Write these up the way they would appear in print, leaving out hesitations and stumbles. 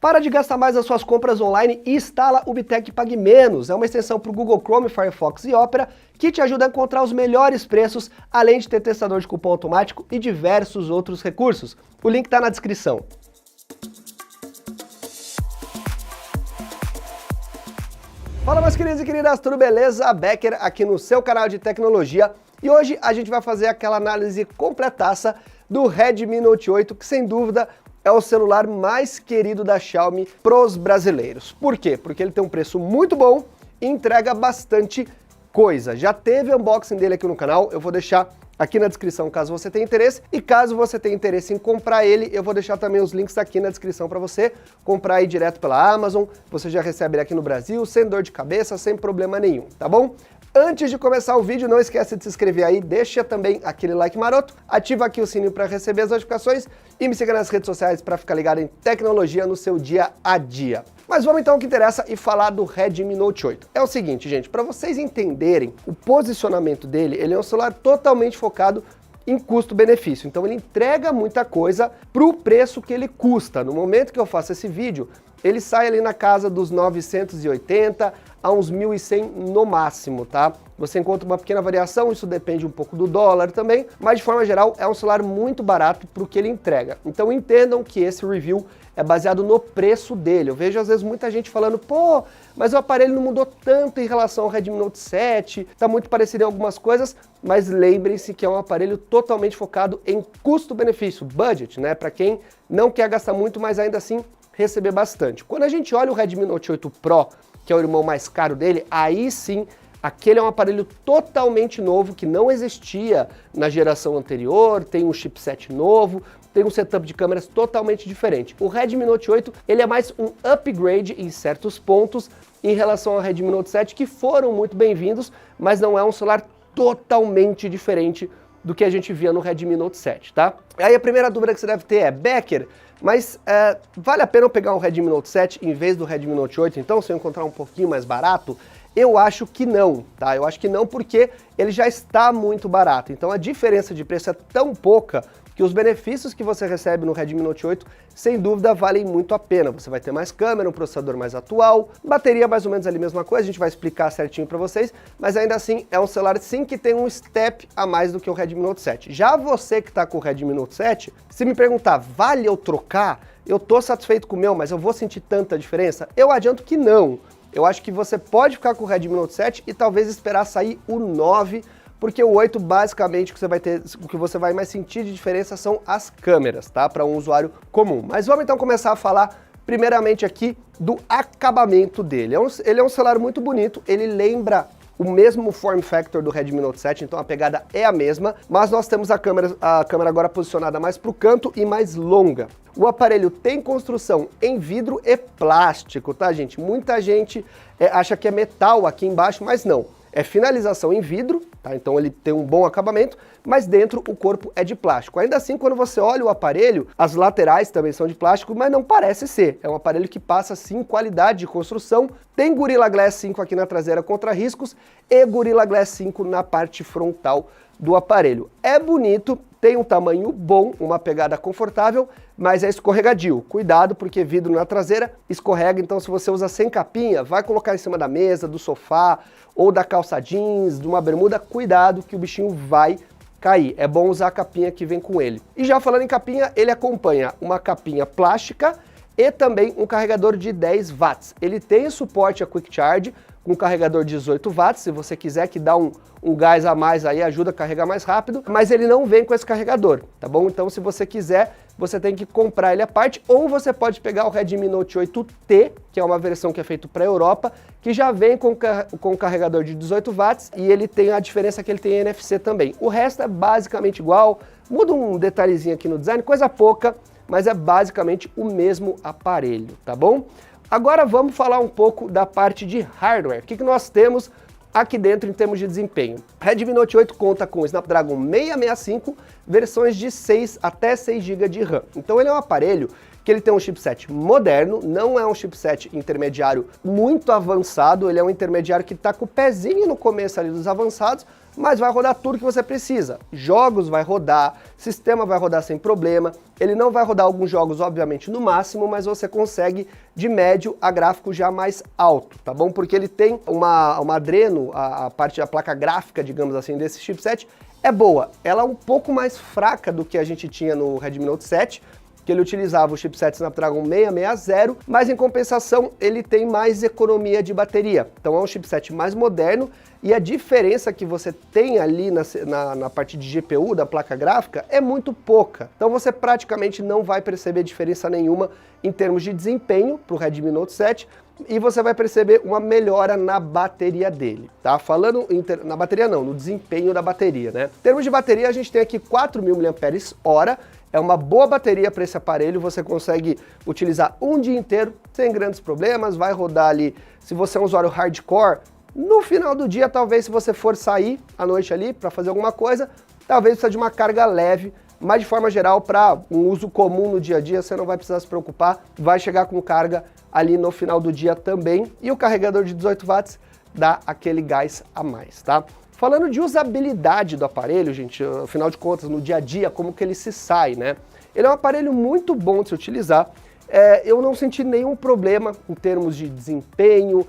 Para de gastar mais nas suas compras online e instala o Bitec Pague Menos. É uma extensão para o Google Chrome, Firefox e Opera que te ajuda a encontrar os melhores preços, além de ter testador de cupom automático e diversos outros recursos. O link está na descrição. Fala, meus queridos e queridas, tudo beleza? Becker aqui no seu canal de tecnologia e hoje a gente vai fazer aquela análise completaça do Redmi Note 8, que sem dúvida é o celular mais querido da Xiaomi pros brasileiros. Por quê? Porque ele tem um preço muito bom e entrega bastante coisa. Já teve unboxing dele aqui no canal, eu vou deixar aqui na descrição caso você tenha interesse, e caso você tenha interesse em comprar ele, eu vou deixar também os links aqui na descrição para você comprar aí direto pela Amazon, você já recebe ele aqui no Brasil, sem dor de cabeça, sem problema nenhum, tá bom? Antes de começar o vídeo, não esquece de se inscrever aí, deixa também aquele like maroto, ativa aqui o sininho para receber as notificações e me siga nas redes sociais para ficar ligado em tecnologia no seu dia a dia. Mas vamos então ao que interessa e falar do Redmi Note 8. É o seguinte, gente, para vocês entenderem o posicionamento dele, ele é um celular totalmente focado em custo-benefício. Então ele entrega muita coisa para o preço que ele custa. No momento que eu faço esse vídeo, ele sai ali na casa dos 980 a uns 1.100 no máximo, tá? Você encontra uma pequena variação, isso depende um pouco do dólar também, mas de forma geral é um celular muito barato para o que ele entrega. Então entendam que esse review é baseado no preço dele. Eu vejo às vezes muita gente falando, pô, mas o aparelho não mudou tanto em relação ao Redmi Note 7, tá muito parecido em algumas coisas, mas lembrem-se que é um aparelho totalmente focado em custo-benefício, budget, né? Para quem não quer gastar muito, mas ainda assim receber bastante. Quando a gente olha o Redmi Note 8 Pro, que é o irmão mais caro dele, aí sim, aquele é um aparelho totalmente novo, que não existia na geração anterior, tem um chipset novo, tem um setup de câmeras totalmente diferente. O Redmi Note 8, ele é mais um upgrade em certos pontos em relação ao Redmi Note 7, que foram muito bem-vindos, mas não é um celular totalmente diferente do que a gente via no Redmi Note 7, tá? Aí a primeira dúvida que você deve ter é, Becker, mas vale a pena eu pegar um Redmi Note 7 em vez do Redmi Note 8, então, se eu encontrar um pouquinho mais barato? Eu acho que não, tá? Eu acho que não porque ele já está muito barato. Então a diferença de preço é tão pouca que os benefícios que você recebe no Redmi Note 8, sem dúvida, valem muito a pena. Você vai ter mais câmera, um processador mais atual, bateria mais ou menos ali a mesma coisa, a gente vai explicar certinho para vocês, mas ainda assim é um celular sim que tem um step a mais do que o Redmi Note 7. Já você que está com o Redmi Note 7, se me perguntar, vale eu trocar? Eu tô satisfeito com o meu, mas eu vou sentir tanta diferença? Eu adianto que não. Eu acho que você pode ficar com o Redmi Note 7 e talvez esperar sair o 9, porque o 8 basicamente o que você vai mais sentir de diferença são as câmeras, tá? Para um usuário comum. Mas vamos então começar a falar primeiramente aqui do acabamento dele. Ele é um celular muito bonito, ele lembra o mesmo form factor do Redmi Note 7, então a pegada é a mesma, mas nós temos a câmera agora posicionada mais para o canto e mais longa. O aparelho tem construção em vidro e plástico, tá, gente? Muita gente acha que é metal aqui embaixo, mas não. É finalização em vidro, tá? Então ele tem um bom acabamento, mas dentro o corpo é de plástico. Ainda assim, quando você olha o aparelho, as laterais também são de plástico, mas não parece ser. É um aparelho que passa sim qualidade de construção. Tem Gorilla Glass 5 aqui na traseira contra riscos e Gorilla Glass 5 na parte frontal do aparelho. É bonito, tem um tamanho bom, uma pegada confortável, mas é escorregadio. Cuidado, porque vidro na traseira escorrega, então se você usa sem capinha, vai colocar em cima da mesa, do sofá, ou da calça jeans, de uma bermuda, cuidado que o bichinho vai cair. É bom usar a capinha que vem com ele. E já falando em capinha, ele acompanha uma capinha plástica e também um carregador de 10 watts. Ele tem suporte a Quick Charge, com carregador de 18 watts, se você quiser que dá um gás a mais aí, ajuda a carregar mais rápido, mas ele não vem com esse carregador, tá bom? Então se você quiser, você tem que comprar ele à parte, ou você pode pegar o Redmi Note 8T, que é uma versão que é feita para a Europa, que já vem com carregador de 18 watts, e ele tem a diferença que ele tem NFC também. O resto é basicamente igual, muda um detalhezinho aqui no design, coisa pouca, mas é basicamente o mesmo aparelho, tá bom? Agora vamos falar um pouco da parte de hardware. O que nós temos aqui dentro em termos de desempenho? Redmi Note 8 conta com Snapdragon 665, versões de 6 até 6 GB de RAM. Então ele é um aparelho que ele tem um chipset moderno, não é um chipset intermediário muito avançado, ele é um intermediário que está com o pezinho no começo ali dos avançados, mas vai rodar tudo que você precisa. Jogos vai rodar, sistema vai rodar sem problema, ele não vai rodar alguns jogos, obviamente, no máximo, mas você consegue de médio a gráfico já mais alto, tá bom? Porque ele tem uma Adreno, a parte da placa gráfica, digamos assim, desse chipset, é boa. Ela é um pouco mais fraca do que a gente tinha no Redmi Note 7, que ele utilizava o chipset Snapdragon 660, mas em compensação ele tem mais economia de bateria. Então é um chipset mais moderno e a diferença que você tem ali na parte de GPU da placa gráfica é muito pouca. Então você praticamente não vai perceber diferença nenhuma em termos de desempenho para o Redmi Note 7 e você vai perceber uma melhora na bateria dele, tá? Falando na bateria não, no desempenho da bateria, né? Em termos de bateria a gente tem aqui 4.000 mAh, é uma boa bateria para esse aparelho, você consegue utilizar um dia inteiro sem grandes problemas, vai rodar ali, se você é um usuário hardcore, no final do dia, talvez se você for sair à noite ali para fazer alguma coisa, talvez precisa de uma carga leve, mas de forma geral, para um uso comum no dia a dia, você não vai precisar se preocupar, vai chegar com carga ali no final do dia também, e o carregador de 18 watts dá aquele gás a mais, tá? Falando de usabilidade do aparelho, gente, afinal de contas, no dia a dia, como que ele se sai, né? Ele é um aparelho muito bom de se utilizar, eu não senti nenhum problema em termos de desempenho,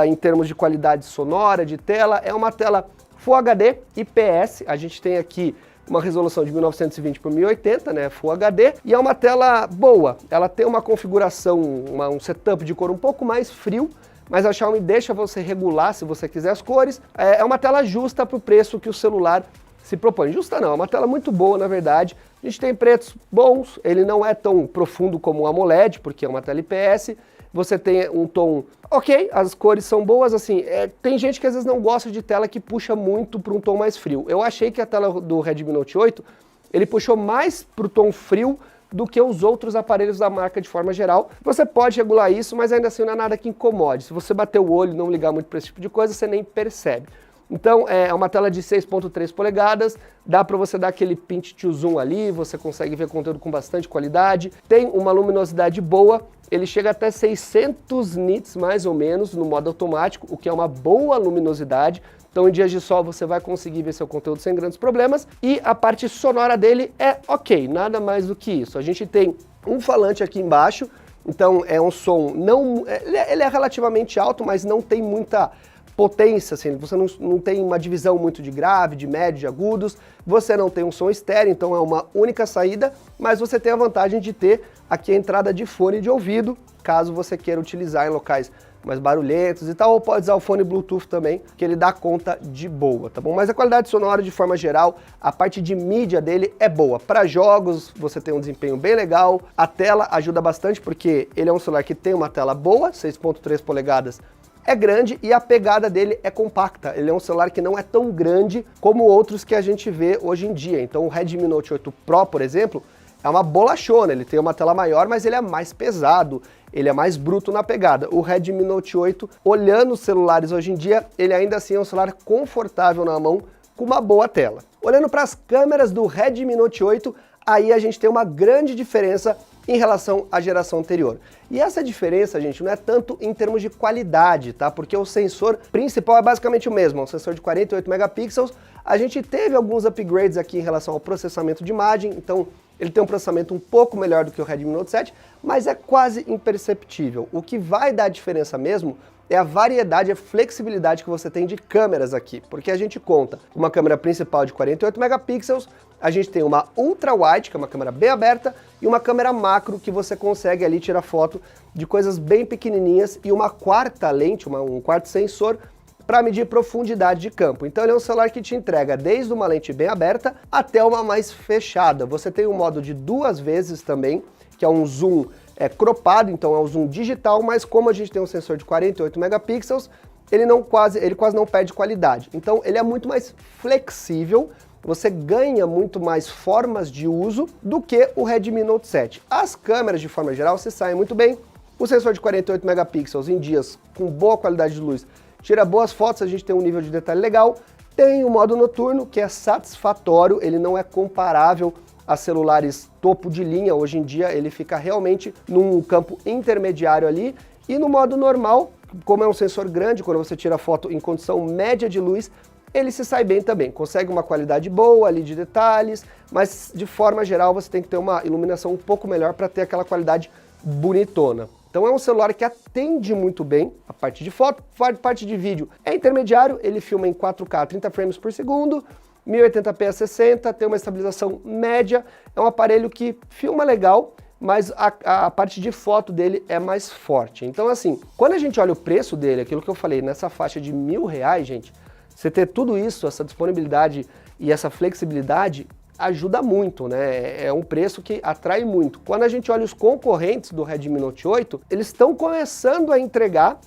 em termos de qualidade sonora, de tela, é uma tela Full HD IPS, a gente tem aqui uma resolução de 1920 por 1080, né, Full HD, e é uma tela boa, ela tem uma configuração, um setup de cor um pouco mais frio, mas a Xiaomi deixa você regular se você quiser as cores. É uma tela justa para o preço que o celular se propõe. Justa não, é uma tela muito boa, na verdade. A gente tem pretos bons, ele não é tão profundo como o AMOLED, porque é uma tela IPS. Você tem um tom ok, as cores são boas, assim, tem gente que às vezes não gosta de tela que puxa muito para um tom mais frio. Eu achei que a tela do Redmi Note 8, ele puxou mais para o tom frio do que os outros aparelhos da marca de forma geral. Você pode regular isso, mas ainda assim não é nada que incomode. Se você bater o olho e não ligar muito para esse tipo de coisa, você nem percebe. Então é uma tela de 6.3 polegadas, dá para você dar aquele pinch to zoom ali, você consegue ver conteúdo com bastante qualidade, tem uma luminosidade boa, ele chega até 600 nits mais ou menos no modo automático, o que é uma boa luminosidade. Então em dias de sol você vai conseguir ver seu conteúdo sem grandes problemas, e a parte sonora dele é ok, nada mais do que isso. A gente tem um falante aqui embaixo, então é um som, ele é relativamente alto, mas não tem muita potência, assim, você não tem uma divisão muito de grave, de médio, de agudos, você não tem um som estéreo, então é uma única saída, mas você tem a vantagem de ter aqui a entrada de fone de ouvido, caso você queira utilizar em locais mais barulhentos e tal, ou pode usar o fone Bluetooth também, que ele dá conta de boa, tá bom? Mas a qualidade sonora, de forma geral, a parte de mídia dele é boa. Para jogos, você tem um desempenho bem legal, a tela ajuda bastante, porque ele é um celular que tem uma tela boa, 6.3 polegadas, é grande e a pegada dele é compacta. Ele é um celular que não é tão grande como outros que a gente vê hoje em dia. Então o Redmi Note 8 Pro, por exemplo, é uma bolachona, ele tem uma tela maior, mas ele é mais pesado, ele é mais bruto na pegada. O Redmi Note 8, olhando os celulares hoje em dia, ele ainda assim é um celular confortável na mão, com uma boa tela. Olhando para as câmeras do Redmi Note 8, aí a gente tem uma grande diferença em relação à geração anterior. E essa diferença, gente, não é tanto em termos de qualidade, tá? Porque o sensor principal é basicamente o mesmo, é um sensor de 48 megapixels. A gente teve alguns upgrades aqui em relação ao processamento de imagem, então ele tem um processamento um pouco melhor do que o Redmi Note 7, mas é quase imperceptível. O que vai dar diferença mesmo é a variedade, a flexibilidade que você tem de câmeras aqui, porque a gente conta com uma câmera principal de 48 megapixels, a gente tem uma ultra wide, que é uma câmera bem aberta, e uma câmera macro que você consegue ali tirar foto de coisas bem pequenininhas, e uma quarta lente, um quarto sensor, para medir profundidade de campo. Então ele é um celular que te entrega desde uma lente bem aberta até uma mais fechada. Você tem um modo de 2 vezes também, que é um zoom cropado, então é um zoom digital, mas como a gente tem um sensor de 48 megapixels, ele quase não perde qualidade. Então ele é muito mais flexível, você ganha muito mais formas de uso do que o Redmi Note 7. As câmeras, de forma geral, se saem muito bem. O sensor de 48 megapixels em dias com boa qualidade de luz tira boas fotos, a gente tem um nível de detalhe legal. Tem o modo noturno, que é satisfatório, ele não é comparável a celulares topo de linha. Hoje em dia ele fica realmente num campo intermediário ali, e no modo normal, como é um sensor grande, quando você tira foto em condição média de luz, ele se sai bem também, consegue uma qualidade boa ali de detalhes, mas de forma geral você tem que ter uma iluminação um pouco melhor para ter aquela qualidade bonitona. Então é um celular que atende muito bem a parte de foto, a parte de vídeo é intermediário, ele filma em 4K 30 frames por segundo, 1080p a 60, tem uma estabilização média, é um aparelho que filma legal, mas a parte de foto dele é mais forte. Então assim, quando a gente olha o preço dele, aquilo que eu falei, nessa faixa de R$1.000, gente, você ter tudo isso, essa disponibilidade e essa flexibilidade, ajuda muito, né? É um preço que atrai muito. Quando a gente olha os concorrentes do Redmi Note 8, eles estão começando a entregar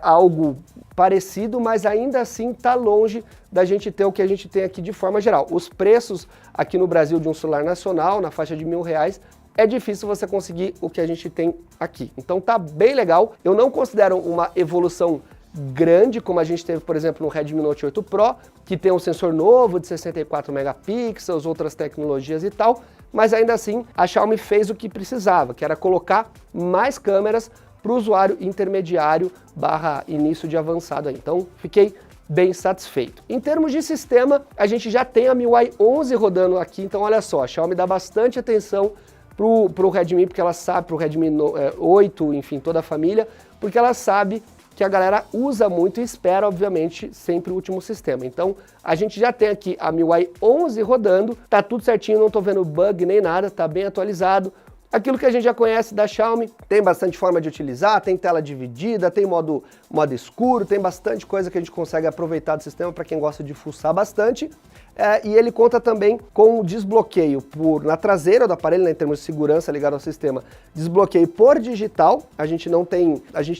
algo parecido, mas ainda assim está longe da gente ter o que a gente tem aqui de forma geral. Os preços aqui no Brasil de um celular nacional, na faixa de R$1.000, é difícil você conseguir o que a gente tem aqui. Então tá bem legal. Eu não considero uma evolução grande, como a gente teve, por exemplo, no Redmi Note 8 Pro, que tem um sensor novo de 64 megapixels, outras tecnologias e tal, mas ainda assim a Xiaomi fez o que precisava, que era colocar mais câmeras para o usuário intermediário / início de avançado aí. Então fiquei bem satisfeito. Em termos de sistema, a gente já tem a MIUI 11 rodando aqui, então olha só, a Xiaomi dá bastante atenção pro Redmi, porque ela sabe, pro Redmi 8, enfim, toda a família, porque ela sabe que a galera usa muito e espera, obviamente, sempre o último sistema. Então, a gente já tem aqui a MIUI 11 rodando, tá tudo certinho, não tô vendo bug nem nada, tá bem atualizado. Aquilo que a gente já conhece da Xiaomi, tem bastante forma de utilizar, tem tela dividida, tem modo escuro, tem bastante coisa que a gente consegue aproveitar do sistema para quem gosta de fuçar bastante. E ele conta também com desbloqueio na traseira do aparelho, né, em termos de segurança ligado ao sistema, desbloqueio por digital. A gente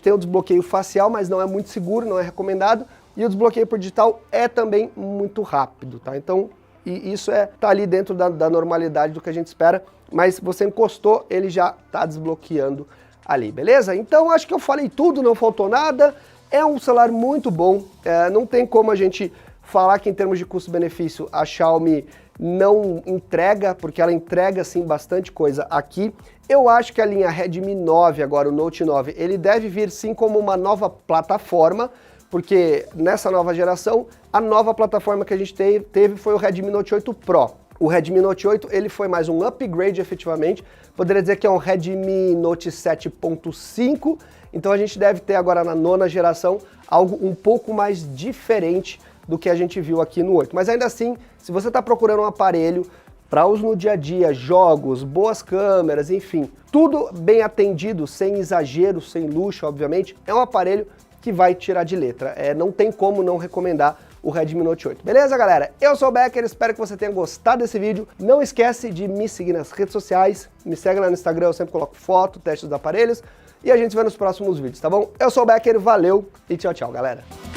tem o desbloqueio facial, mas não é muito seguro, não é recomendado, e o desbloqueio por digital é também muito rápido, tá? Então, isso tá ali dentro da normalidade do que a gente espera, mas você encostou, ele já tá desbloqueando ali, beleza? Então, acho que eu falei tudo, não faltou nada, é um celular muito bom, não tem como a gente falar que em termos de custo-benefício a Xiaomi não entrega, porque ela entrega sim bastante coisa aqui. Eu acho que a linha Redmi 9 agora, o Note 9, ele deve vir sim como uma nova plataforma, porque nessa nova geração, a nova plataforma que a gente teve foi o Redmi Note 8 Pro. O Redmi Note 8 ele foi mais um upgrade efetivamente, poderia dizer que é um Redmi Note 7.5, então a gente deve ter agora na nona geração algo um pouco mais diferente do que a gente viu aqui no 8. Mas ainda assim, se você está procurando um aparelho para uso no dia a dia, jogos, boas câmeras, enfim, tudo bem atendido, sem exagero, sem luxo, obviamente, é um aparelho que vai tirar de letra. Não tem como não recomendar o Redmi Note 8. Beleza, galera? Eu sou o Becker, espero que você tenha gostado desse vídeo. Não esquece de me seguir nas redes sociais, me segue lá no Instagram, eu sempre coloco foto, testes dos aparelhos, e a gente se vê nos próximos vídeos, tá bom? Eu sou o Becker, valeu e tchau, tchau, galera!